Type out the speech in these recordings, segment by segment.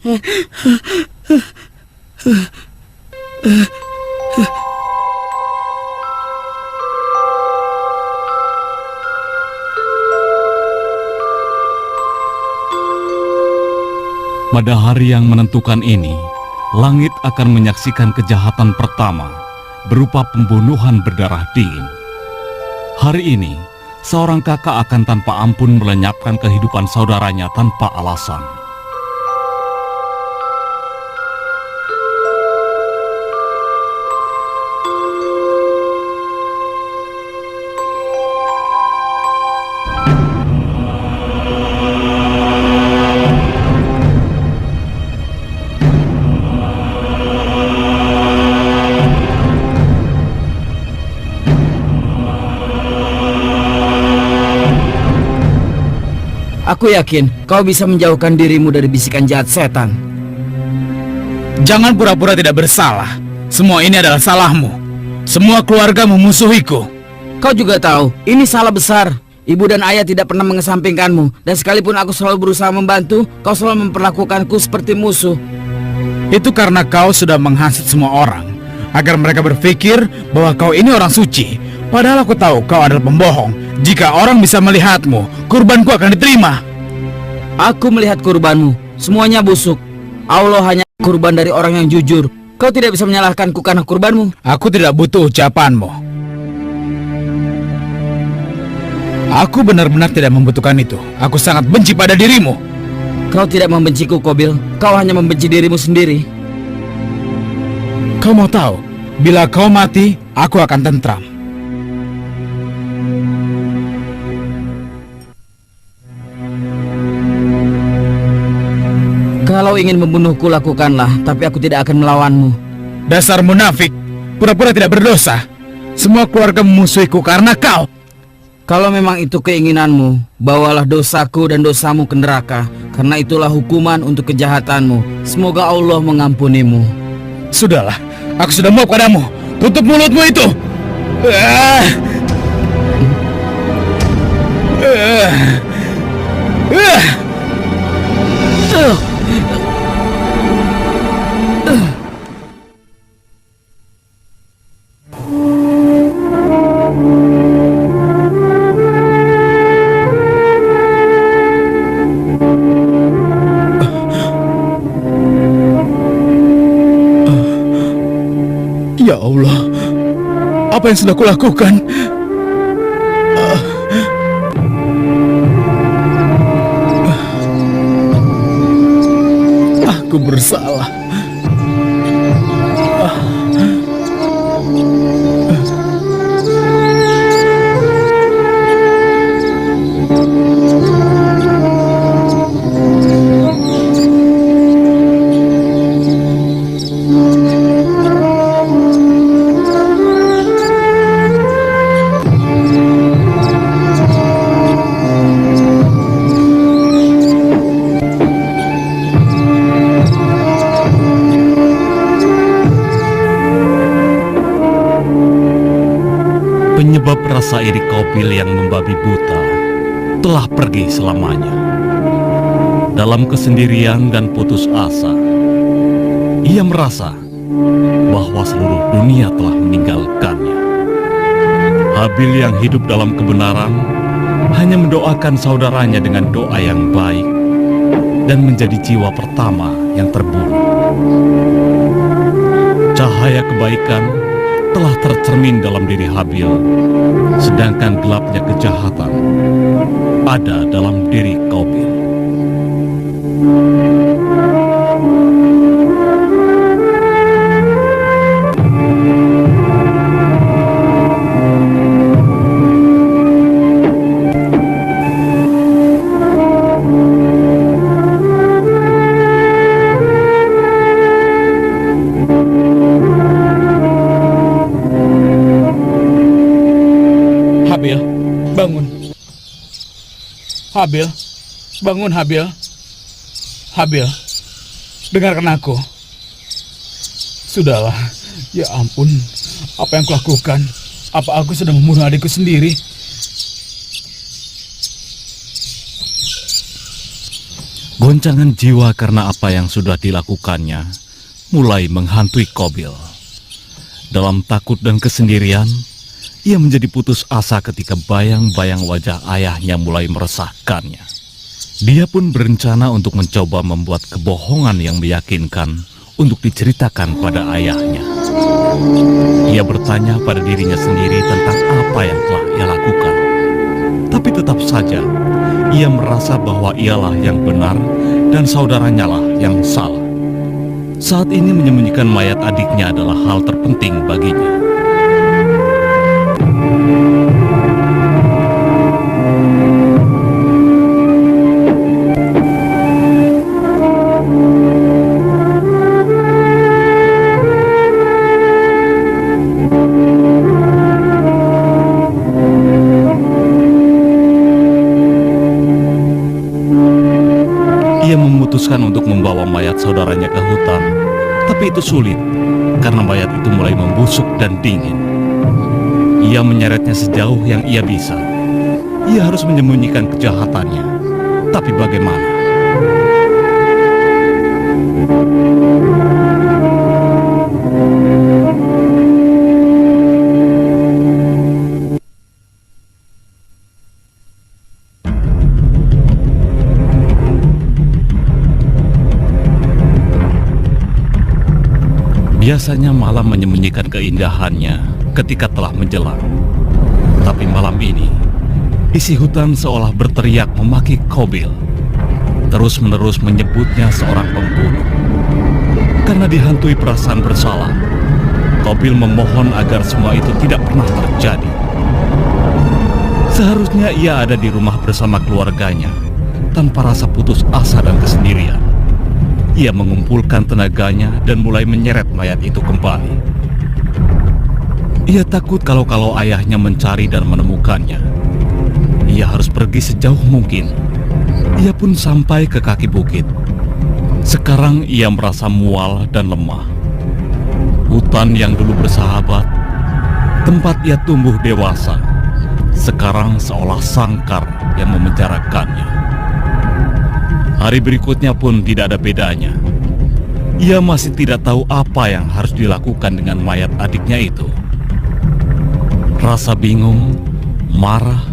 Pada hari yang menentukan ini, langit akan menyaksikan kejahatan pertama berupa pembunuhan berdarah dingin. Hari ini, seorang kakak akan tanpa ampun melenyapkan kehidupan saudaranya tanpa alasan. Aku yakin kau bisa menjauhkan dirimu dari bisikan jahat setan. Jangan pura-pura tidak bersalah. Semua ini adalah salahmu. Semua keluarga memusuhiku. Kau juga tahu, ini salah besar. Ibu dan ayah tidak pernah mengesampingkanmu. Dan sekalipun aku selalu berusaha membantu, kau selalu memperlakukanku seperti musuh. Itu karena kau sudah menghasut semua orang agar mereka berpikir bahwa kau ini orang suci. Padahal aku tahu kau adalah pembohong. Jika orang bisa melihatmu, kurbanku akan diterima. Aku melihat kurbanmu, semuanya busuk. Allah hanya kurban dari orang yang jujur. Kau tidak bisa menyalahkanku karena kurbanmu. Aku tidak butuh ucapanmu. Aku benar-benar tidak membutuhkan itu. Aku sangat benci pada dirimu. Kau tidak membenciku, Kobil. Kau hanya membenci dirimu sendiri. Kau mau tahu, bila kau mati, aku akan tentram. Kalau ingin membunuhku, lakukanlah, tapi aku tidak akan melawanmu. Dasar munafik, pura-pura tidak berdosa. Semua keluarga memusuhiku karena kau. Kalau memang itu keinginanmu, bawalah dosaku dan dosamu ke neraka, karena itulah hukuman untuk kejahatanmu. Semoga Allah mengampunimu. Sudahlah, aku sudah mau padamu. Tutup mulutmu itu. Ya Allah, apa yang sudah kulakukan? Aku bersalah. Penyebab rasa iri Qabil yang membabi buta telah pergi selamanya. Dalam kesendirian dan putus asa, ia merasa bahwa seluruh dunia telah meninggalkannya. Habil yang hidup dalam kebenaran hanya mendoakan saudaranya dengan doa yang baik dan menjadi jiwa pertama yang terbunuh. Cahaya kebaikan telah tercermin dalam diri Habil, sedangkan gelapnya kejahatan ada dalam diri Qabil. Habil, bangun Habil. Habil, dengarkan aku. Sudahlah, ya ampun, apa yang kulakukan? Apa aku sudah membunuh adikku sendiri? Goncangan jiwa karena apa yang sudah dilakukannya mulai menghantui Qabil. Dalam takut dan kesendirian, ia menjadi putus asa ketika bayang-bayang wajah ayahnya mulai meresahkannya. Dia pun berencana untuk mencoba membuat kebohongan yang meyakinkan untuk diceritakan pada ayahnya. Ia bertanya pada dirinya sendiri tentang apa yang telah ia lakukan. Tapi tetap saja, ia merasa bahwa ialah yang benar dan saudaranya lah yang salah. Saat ini menyembunyikan mayat adiknya adalah hal terpenting baginya. Ia memutuskan untuk membawa mayat saudaranya ke hutan, tapi itu sulit karena mayat itu mulai membusuk dan dingin. Ia menyeretnya sejauh yang ia bisa. Ia harus menyembunyikan kejahatannya, tapi bagaimana? Biasanya malam menyembunyikan keindahannya ketika telah menjelang. Tapi malam ini, isi hutan seolah berteriak memaki Qabil, terus-menerus menyebutnya seorang pembunuh. Karena dihantui perasaan bersalah, Qabil memohon agar semua itu tidak pernah terjadi. Seharusnya ia ada di rumah bersama keluarganya, tanpa rasa putus asa dan kesendirian. Ia mengumpulkan tenaganya dan mulai menyeret mayat itu kembali. Ia takut kalau ayahnya mencari dan menemukannya. Ia harus pergi sejauh mungkin. Ia pun sampai ke kaki bukit. Sekarang ia merasa mual dan lemah. Hutan yang dulu bersahabat, tempat ia tumbuh dewasa, sekarang seolah sangkar yang memenjarakannya. Hari berikutnya pun tidak ada bedanya. Ia masih tidak tahu apa yang harus dilakukan dengan mayat adiknya itu. Rasa bingung, marah,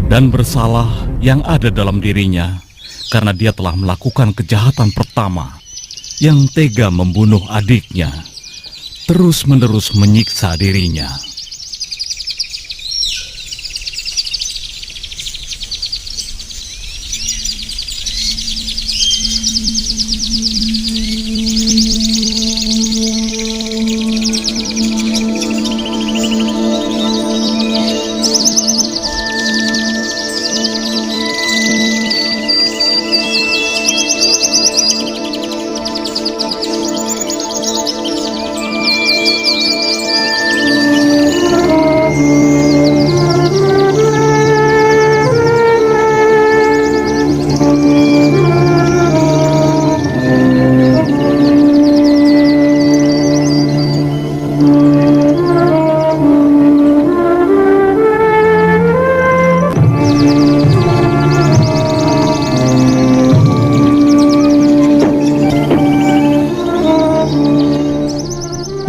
dan bersalah yang ada dalam dirinya karena dia telah melakukan kejahatan pertama yang tega membunuh adiknya, terus-menerus menyiksa dirinya.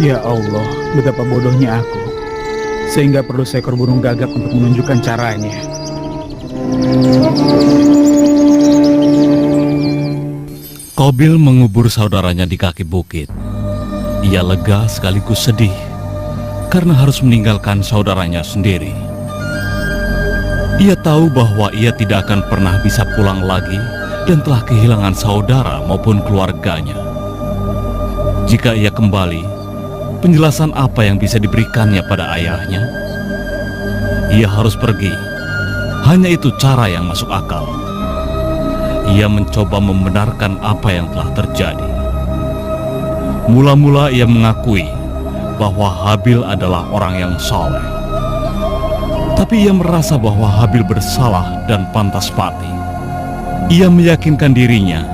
Ya Allah, betapa bodohnya aku, sehingga perlu seekor burung gagak untuk menunjukkan caranya. Qabil mengubur saudaranya di kaki bukit. Ia lega sekaligus sedih karena harus meninggalkan saudaranya sendiri. Ia tahu bahwa ia tidak akan pernah bisa pulang lagi dan telah kehilangan saudara maupun keluarganya. Jika ia kembali, penjelasan apa yang bisa diberikannya pada ayahnya? Ia harus pergi. Hanya itu cara yang masuk akal. Ia mencoba membenarkan apa yang telah terjadi. Mula-mula ia mengakui bahwa Habil adalah orang yang saleh. Tapi ia merasa bahwa Habil bersalah dan pantas mati. Ia meyakinkan dirinya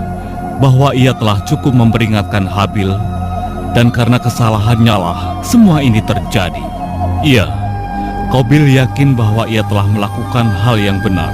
bahwa ia telah cukup memperingatkan Habil, dan karena kesalahannya lah semua ini terjadi. Iya, Qabil yakin bahwa ia telah melakukan hal yang benar.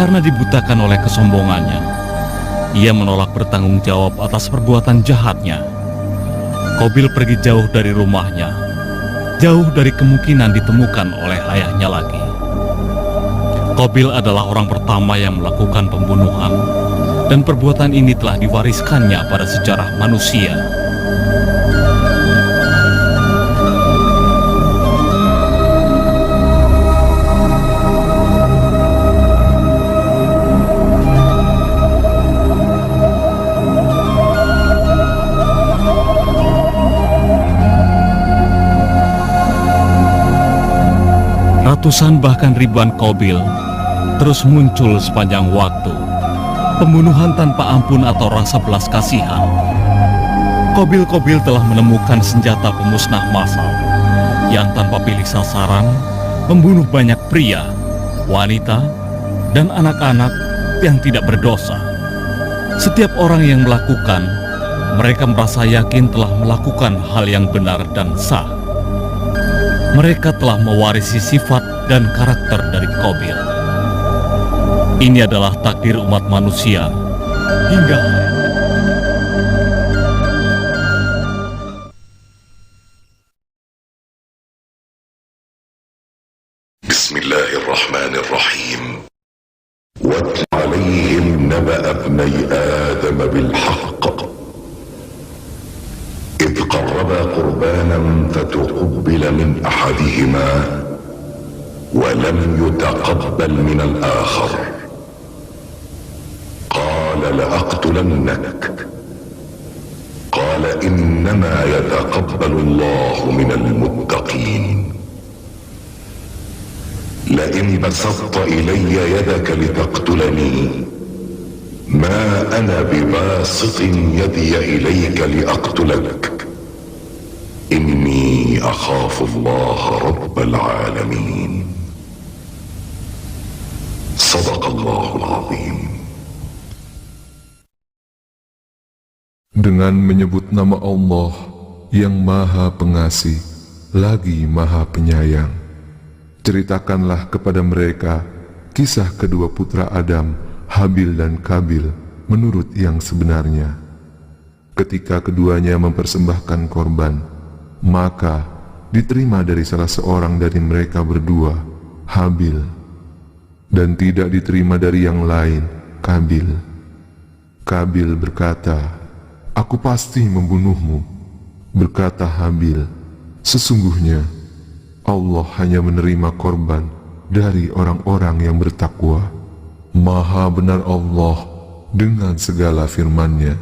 Karena dibutakan oleh kesombongannya, ia menolak bertanggung jawab atas perbuatan jahatnya. Qabil pergi jauh dari rumahnya, jauh dari kemungkinan ditemukan oleh ayahnya lagi. Qabil adalah orang pertama yang melakukan pembunuhan, dan perbuatan ini telah diwariskannya pada sejarah manusia. Ratusan bahkan ribuan Qabil terus muncul sepanjang waktu. Pembunuhan tanpa ampun atau rasa belas kasihan. Qabil-Qabil telah menemukan senjata pemusnah massal yang tanpa pilih sasaran membunuh banyak pria, wanita, dan anak-anak yang tidak berdosa. Setiap orang yang melakukan, mereka merasa yakin telah melakukan hal yang benar dan sah. Mereka telah mewarisi sifat dan karakter dari Qabil. Ini adalah takdir umat manusia hingga Bismillahirrahmanirrahim. واتل عليهم نبأ ابني آدم بالحق إذ قربا قربانا فتقبل من أحدهما ولم يتقبل من الآخر قال لأقتلنك قال إنما يتقبل الله من المتقين لئن بسطت إلي يدك لتقتلني ما أنا بباسط يدي إليك لأقتلك إني أخاف الله رب العالمين صدق الله العظيم. Dengan menyebut nama Allah yang Maha Pengasih lagi Maha Penyayang, ceritakanlah kepada mereka kisah kedua putra Adam, Habil dan Qabil, menurut yang sebenarnya. Ketika keduanya mempersembahkan korban, maka diterima dari salah seorang dari mereka berdua, Habil, dan tidak diterima dari yang lain, Qabil. Qabil berkata, "Aku pasti membunuhmu." Berkata Habil, "Sesungguhnya Allah hanya menerima korban dari orang-orang yang bertakwa." Maha benar Allah dengan segala firman-Nya.